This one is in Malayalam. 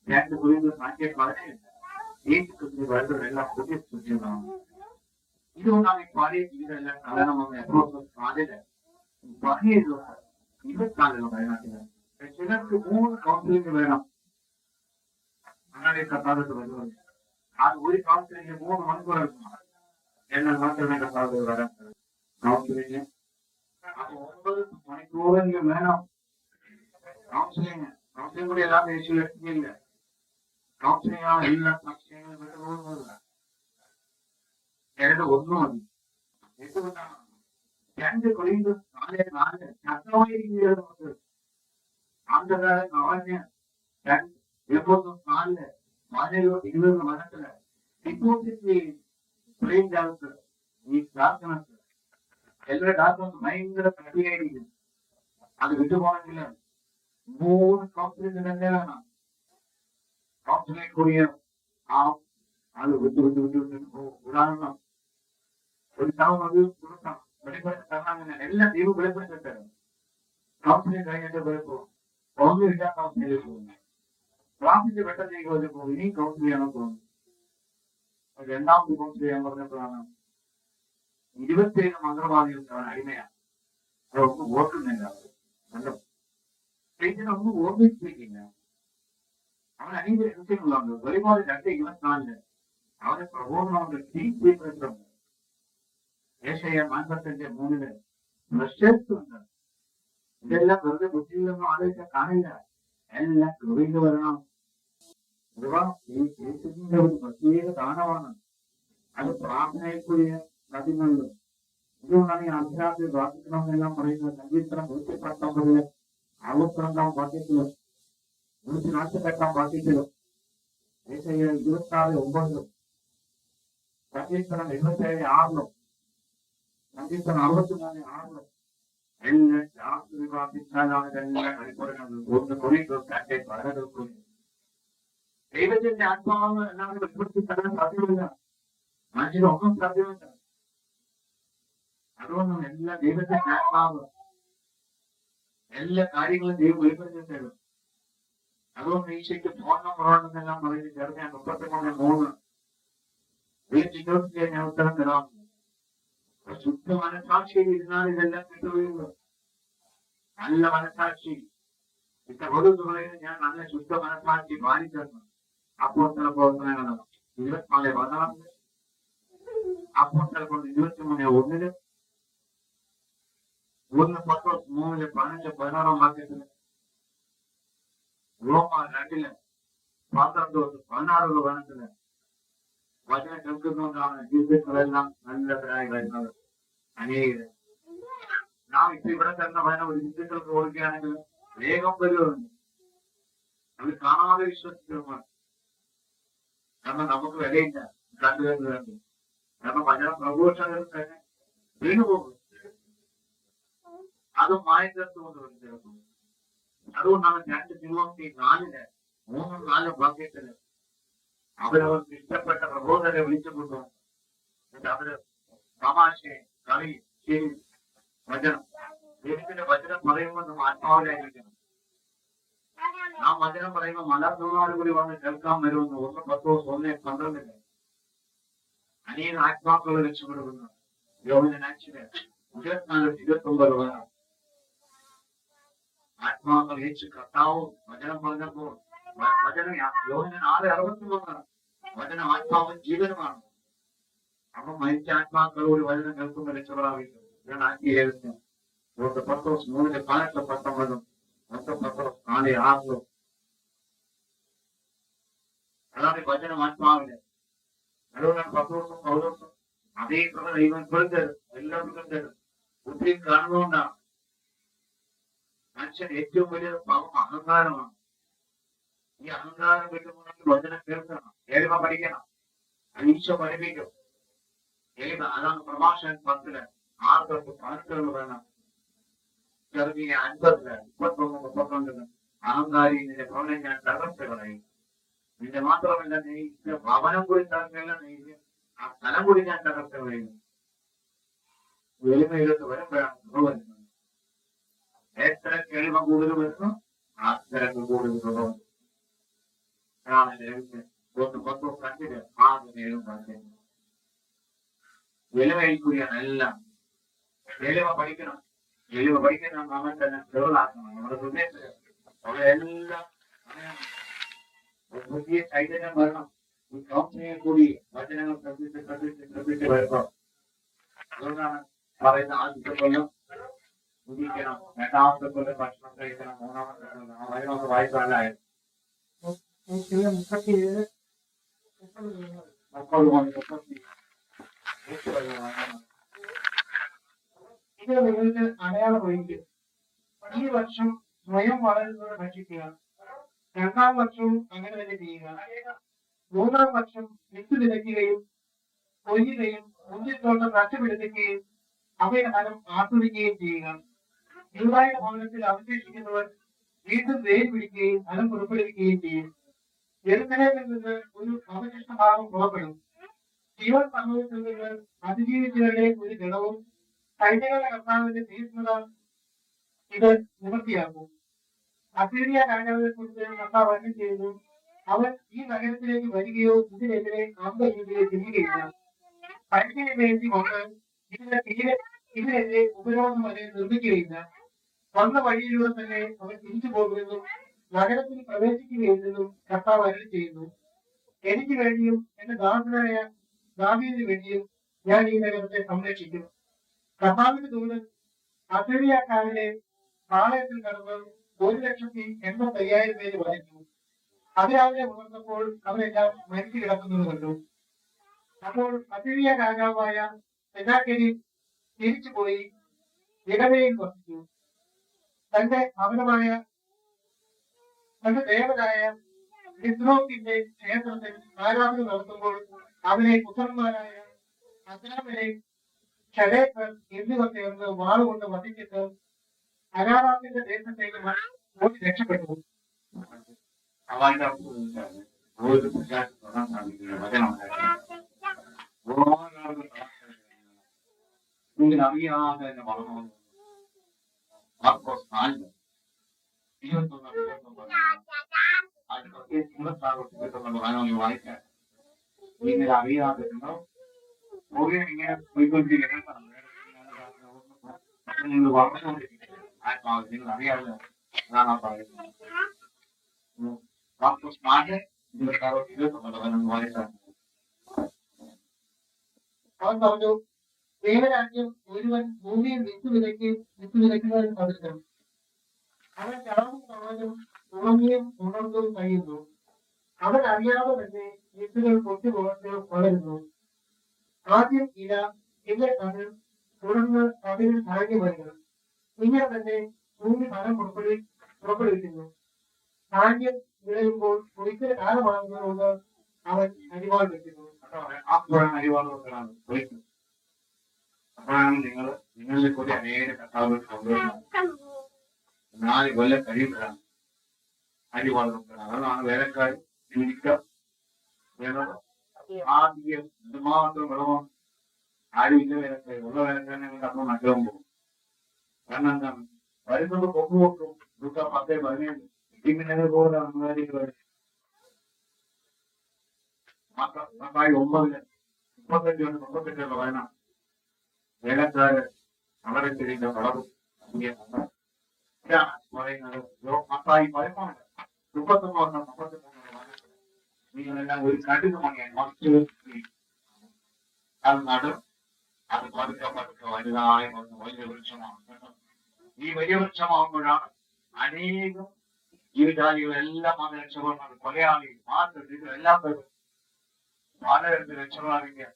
രണ്ട് കുഴികൾ മാറ്റിയ വളരെ എല്ലാം പുതിയ സൂചികളാണ്. ഇതുകൊണ്ടാണ് ഈ പഴയ ജീവിതമെല്ലാം കളയണമെന്ന് എപ്പോഴും സാധ്യത പഴയ 24 വയനാട്ടില് ചിലർക്ക് 3 കൗൺസിലിംഗ് വേണം. അങ്ങനെ കർത്താവിട്ട് വരുന്നത് അത് ഒരു കൗൺസിലിംഗ് 3 മണിക്കൂർ എടുക്കണം. എന്നാൽ മാത്രമേ കർത്താവ് വരാൻ കൗൺസിലിംഗ് അത് 9 മണിക്കൂറെങ്കിലും വേണം. കൗൺസിലിംഗ് കൂടി എല്ലാം യേശു എത്തിയില്ല. കൗൺസിലിംഗ് ആണ് എല്ലാ സംശയങ്ങളും വിട്ടുപോകുന്നില്ല. ചിലത് ഒന്നും മതി. എന്തുകൊണ്ടാണ് 2 കൊരിന്ത്യർ 4:4 ശക്തമായിരിക്കുന്നത് ആന്തകാലം അവന് 4:20 മനസ്സില് ഡിപ്പോസിറ്റ് പ്ലെയിൻസ് ഈ ഡാർക്ക്നെസ് എല്ലാ ഡാർക്ക്നെസ് ഭയങ്കര കട്ടിയായിരിക്കും. അത് വിട്ടുപോകണമെങ്കിൽ 3 കൗൺസിലിംഗ് തന്നെ വേണം. കൗൺസിലിംഗ് കൂടിയ അത് വിട്ടു ഉദാഹരണം ഒരു ടൗൺ അത് കൊടുക്കണം. വെളിപ്പെടുത്തി എല്ലാ ദൈവം വെളിപ്പെടുത്തിട്ട് കൗൺസിലിംഗ് കഴിഞ്ഞിട്ട് പോയപ്പോ ഒന്നുമില്ല. കൗൺസിലിംഗ് പോകുന്നു ക്ലാസിന്റെ പെട്ടെന്നേക്ക് വരുമ്പോ ഇനിയും കൗൺസിൽ ചെയ്യാൻ തോന്നുന്നു. 2ാമത് കൗൺസിൽ ചെയ്യാൻ പറഞ്ഞപ്പോഴാണ് 27 മന്ത്രവാദികൾക്ക് അവൻ അടിമയാണ്. അതൊന്നും ഓർക്കുന്നില്ല. കണ്ടോ ഒന്നും ഓർമ്മിപ്പിക്കില്ല. അവൻ അനീതി രഹസ്യങ്ങളുണ്ട്. വെളിപാട് 2:24 അവന്റെ പ്രബോധനമുണ്ട്. യേശയ്യ 43 പ്രശസ്തുണ്ട്. ഇതെല്ലാം വെറുതെ ബുദ്ധിയിലൊന്നും ആലോചിച്ചാൽ കാണില്ല. എല്ലാം കൃപയിൽ വരണം. കൃപ ഈ യേശുവിന്റെ ഒരു പ്രത്യേക ദാനമാണ്. അത് പ്രാർത്ഥനയിൽ കൂടിയ സാധ്യമുള്ളൂ. ഇതുകൊണ്ടാണ് ഈ അധ്യാത്മിക പ്രാർത്ഥിക്കണമെന്നെല്ലാം പറയുന്നത്. സങ്കീർത്തനം 119 62 വാക്യത്തിലും 148 വാക്യത്തിലും യേശയ്യ 26:9 സങ്കീർത്തനം 77:6 സങ്കീർത്തനം 63:6 എല്ലാം ശാസ്ത്രീയ പ്രാർത്ഥിച്ചാലാണ് ഇതെല്ലാം കളിപ്പെടുന്നത്. 1 കൊരിന്ത്യർ വളരെ ദൈവത്തിന്റെ ആത്മാവ് എല്ലാവരും വെളിപ്പെടുത്തി തരാൻ സാധ്യമല്ല. മനുഷ്യരൊന്നും സാധ്യമല്ല. അതുകൊണ്ടും എല്ലാ ദൈവത്തിന്റെ ആത്മാവ് എല്ലാ കാര്യങ്ങളും ദൈവം വെളിപ്പെടുത്തി തരും. അതുകൊണ്ട് ഈശോയ്ക്ക് ഫോൺ നമ്പർ ഉണ്ടെന്നെല്ലാം പറഞ്ഞ് ചേർക്കാൻ 33 വീട്ടിൽ ഞാൻ ഉത്തരം തരാം. ശുദ്ധ മനസാക്ഷിയിൽ ഇരുന്നാൽ ഇതെല്ലാം കിട്ടുകയുള്ളൂ. നല്ല മനസാക്ഷി ഇത്ര പറയുന്നത് ഞാൻ നല്ല ശുദ്ധ മനസാക്ഷി പാലിച്ചിരുന്നു. അപ്പോസ്തല പ്രവർത്തനങ്ങൾ 24:16 അപ്പോസ്തല 23:1 1 പത്രോസ് 3:15-16 വാക്യത്തില് റോമ 2:12-16 വചനത്തില് വചനം കേൾക്കുന്നതുകൊണ്ടാണ് ജീവിതങ്ങളെല്ലാം നല്ലവരായി വരുന്നത്. അനേകം നാം ഇപ്പൊ ഇവിടെ തരുന്ന വചനം ഒരു ഹിന്ദുക്കൾക്ക് കൊടുക്കുകയാണെങ്കിൽ വേഗം വരുന്നുണ്ട്. അത് കാണാതെ വിശ്വസിക്കുന്നതാണ്. കാരണം നമുക്ക് വിലയില്ല. കണ്ടുകണ്ട് വേണ്ടി കാരണം വചനം പ്രഘോഷകർ തന്നെ വീണുപോകും. അതും മായത്തരത്തുകൊണ്ട് വരുന്നത്. അതുകൊണ്ടാണ് 2 തിമോത്തി 4:3-4 വാക്യത്തില് അവരവർക്ക് ഇഷ്ടപ്പെട്ട പ്രബോധനെ വിളിച്ചുകൊണ്ടു. അവര് തമാശയെ കളി ശരി വചനം ദൈവത്തിന്റെ വചനം പറയുമ്പോൾ ആത്മാവിലായിരിക്കണം. ആ വചനം പറയുമ്പോൾ മലർന്നുള്ളവർ കൂടി വന്ന് കേൾക്കാൻ വരുമെന്ന് 1 പത്രോസ് 1:12 അനേക ആത്മാക്കൾ രക്ഷപ്പെടുന്നു. യോഹന്നാൻ 24-29 വേണം. ആത്മാക്കൾ യേശു കർത്താവും വചനം പറഞ്ഞപ്പോൾ വചനം യോഹന്നാൻ 6:63 വചനം ആത്മാവും ജീവനുമാണ്. അപ്പൊ മരിച്ച ആത്മാക്കളോട് വചനം കേൾക്കുമ്പോൾ രക്ഷപ്പെടാവില്ല. ഇതാണ് ആത്മീയരഹസ്യം. 1 പത്രോസ് 3:18-19 1 പത്രോസ് 4:6 അതാണ് വചനം ആത്മാവിന്. അതുകൊണ്ടാണ് പത്രോസും പൗലോസും അതേ പ്രകാരം ദൈവം കൊടുത്തരും എല്ലാവർക്കും തരും. ബുദ്ധിയും കാണുന്നതുകൊണ്ടാണ്. മനുഷ്യൻ ഏറ്റവും വലിയ പാപം അഹങ്കാരമാണ്. ഈ അഹങ്കാരം കിട്ടുമ്പോൾ വചനം കേൾക്കണം, എളിമ പഠിക്കണം. ഈശോ പഠിപ്പിക്കും. എളിമ അതാണ് പ്രഭാഷകൻ 10:6-11 വേണം. ചെറുകിയ 50 31-32 അഹങ്കാരി നിന്റെ ഭവനം ഞാൻ തകർത്ത് കളയും. നിന്റെ മാത്രമല്ല നീ ഭവനം കൂടി തകർക്കല്ല, നീ ആ സ്ഥലം കൂടി ഞാൻ തകർത്ത് കളയും. എളിമയിലോട്ട് വരുമ്പോഴാണ് വരുന്നത്. എത്ര എളിമ കൂടുതൽ വരുന്നു അത്തരത്തിൽ കൂടുതൽ കുറവ്. കണ്ടിട്ട് ആദ്യം പറഞ്ഞു വിലവഴിക്കുക എല്ലാം എളിമ പഠിക്കണം. എളിമ പഠിക്കുന്ന നമ്മൾ തന്നെ ഡെവലാക്കണം. നമ്മുടെ ഹൃദയത്തിൽ അവരെല്ലാം പുതിയ ചൈതന്യം വരണം. ഈ കൗൺസിലിനെ കൂടി വചനങ്ങൾ ശ്രദ്ധിച്ച് വരുമ്പോൾ അതുകൊണ്ടാണ് പറയുന്ന ആദ്യത്തെ കൊല്ലം ഉദിക്കണം, രണ്ടാമത്തെ കൊല്ലം ഭക്ഷണം കഴിക്കണം, മൂന്നാമത്തെ കൊല്ലം അതിനൊന്ന് വായിക്കാനായിരുന്നു 30 ഇത് നിങ്ങൾക്ക് അടയാളമൊഴിക്കും. ഈ വർഷം സ്വയം വളരുന്നത് ഭക്ഷിക്കുക. രണ്ടാം വർഷവും അങ്ങനെ തന്നെ ചെയ്യുക. മൂന്നാം വർഷം വിത്ത് വിതയ്ക്കുകയും കൊയ്യുകയും മുന്തിരിത്തോട്ടം നട്ടുപിടിപ്പിക്കുകയും അവയുടെ ഫലം ആസ്വദിക്കുകയും ചെയ്യുക. യൂദായുടെ ഭവനത്തിൽ അവശേഷിക്കുന്നവർ വീണ്ടും വേൽ പിടിക്കുകയും ഫലം പുറപ്പെടുവിക്കുകയും ചെയ്യും. യെരൂശലേമിൽ നിന്ന് ഒരു അവശിഷ്ട ഭാഗം പുറപ്പെടും. ജീവൻ സമൂഹത്തിൽ നിന്ന് അതിജീവിച്ചവരുടെ ഒരു ഗണവും സൈന്യങ്ങളുടെ കർത്താവിന്റെ തീഷ്ണത ഇത് നിവൃത്തിയാക്കും. അസീറിയ രാജാവിനെ കുറിച്ച് കർത്താവ് അരുളി ചെയ്യുന്നു, അവൻ ഈ നഗരത്തിലേക്ക് വരികയോ ഇതിനെതിരെ അമ്പെയ്യുകയോ ചെയ്യുകയില്ല. പരിശീലനം വേണ്ടി കൊണ്ട് ഇതിനെതിരെ ഉപരോധം വരെ നിർമ്മിക്കുകയില്ല. വന്ന വഴിയിലൂടെ തന്നെ അവൻ തിരിച്ചു പോകുമെന്നും നഗരത്തിൽ പ്രവേശിക്കുകയില്ലെന്നും കർത്താവ് അരുളി ചെയ്യുന്നു. എനിക്ക് വേണ്ടിയും എന്റെ ദാസനായ ദാവീദിന് വേണ്ടിയും ഞാൻ ഈ നഗരത്തെ സംരക്ഷിക്കും. കർത്താവിന്റെ ദൂതൻ അസീറിയക്കാരുടെ പാളയത്തിൽ കടന്ന് 1,85,000 പേര് വധിച്ചു. അതിരാവിലെ ഉണർന്നപ്പോൾ അവരെല്ലാം മരിച്ചു കിടക്കുന്നത് കണ്ടു. അപ്പോൾ അസീറിയ രാജാവായ സെനാകെരീബ് തിരിച്ചുപോയി നിഗമയിൽ വസിച്ചു. തന്റെ ഭവനമായ തന്റെ ദേവനായ നിസ്രോക്കിന്റെ ക്ഷേത്രത്തിൽ ആരാധന നടത്തുമ്പോൾ അവനെ പുത്രന്മാരായ അദ്രാമിനെ ഷരേക്കർ എന്നിവർ ചേർന്ന് വാളുകൊണ്ട് വധിച്ചിട്ട് അരാറാത്തിന്റെ ദേശത്തേക്ക് ഓടി രക്ഷപ്പെട്ടു. അറിയാതെ തന്നെ വളർന്നു. മാർക്കോസ് 4:21 വായിക്കാൻ നിങ്ങൾ അറിയാതെ ഇങ്ങനെ പോയിക്കൊണ്ടിരിക്കണം. നിങ്ങൾ വളർന്നുകൊണ്ടിരിക്കുന്നത് ആത്മാവ് നിങ്ങൾ അറിയാതെ അതാണ് ആ പറയുന്നത്. മാർക്കോസ് 4:21 വായിക്കാൻ അവൻ പറഞ്ഞു, ദൈവരാജ്യം ഒരുവൻ ഭൂമിയിൽ വിത്ത് വിതയ്ക്കുന്നതിന് സദൃശം. അവൻ ചാവും കാണും ഉറങ്ങിയും ഉണർന്നും കഴിയുന്നു. അവൻ അറിയാതെ തന്നെ വിത്തുകൾ പൊട്ടിമുളച്ച് വളരുന്നു. ആദ്യം ഇല, പിന്നെ കതിർ, തുടർന്ന് കതിരിൽ ധാന്യം വരണം. ഇങ്ങനെ തന്നെ ഭൂമി ഫലം പുറപ്പെടുവിക്കുന്നു. ധാന്യം വിളയുമ്പോൾ ഒരിക്കലും കാലമാകുന്നതുകൊണ്ട് അവൻ അരിവാൾ വെക്കുന്നു. അരിവാൾ വെക്കലാണ് അപ്പോഴാണ് നിങ്ങളിലെ കൂടി അനേക കഥാകൾ കൊണ്ടുവരുന്നത്. 4 കൊല്ലം കഴിയുമ്പോഴാണ് അരിവാൾ വെക്കുന്നത്. അതാണ് വേലക്കാർ ജീവിക്കാം. ആദ്യം എന്തുമാത്രം വെള്ളമാണ്. ആരും ഇല്ല വേലക്കാർ. ഉള്ള വേലക്കാരനെ കടന്നു നഷ്ടം പോകും. കാരണം എന്താണ് വരുന്നത് പൊക്കുപോക്കും 10-17 ഇങ്ങനെ പോലെ അങ്ങാടികൾ 9 35 വയനാണ് വേലക്കാര് അവരെ തിരിഞ്ഞ വളരും പറയുന്നത്. 33 നിങ്ങളെല്ലാം ഒരു കടുക് മണിയാണ് മറിച്ച് അത് നടും. അത് പതുക്കെ വലുതായി വലിയ വൃക്ഷമാണ്. ഈ വലിയ വൃക്ഷമാകുമ്പോഴാണ് അനേകം ജീവജാലികളെല്ലാം അത് രക്ഷപ്പെടുന്നത്. കൊലയാളി മാറ്റം എല്ലാം പലതരത്തിൽ രക്ഷപ്പെടാതിരിക്കുക.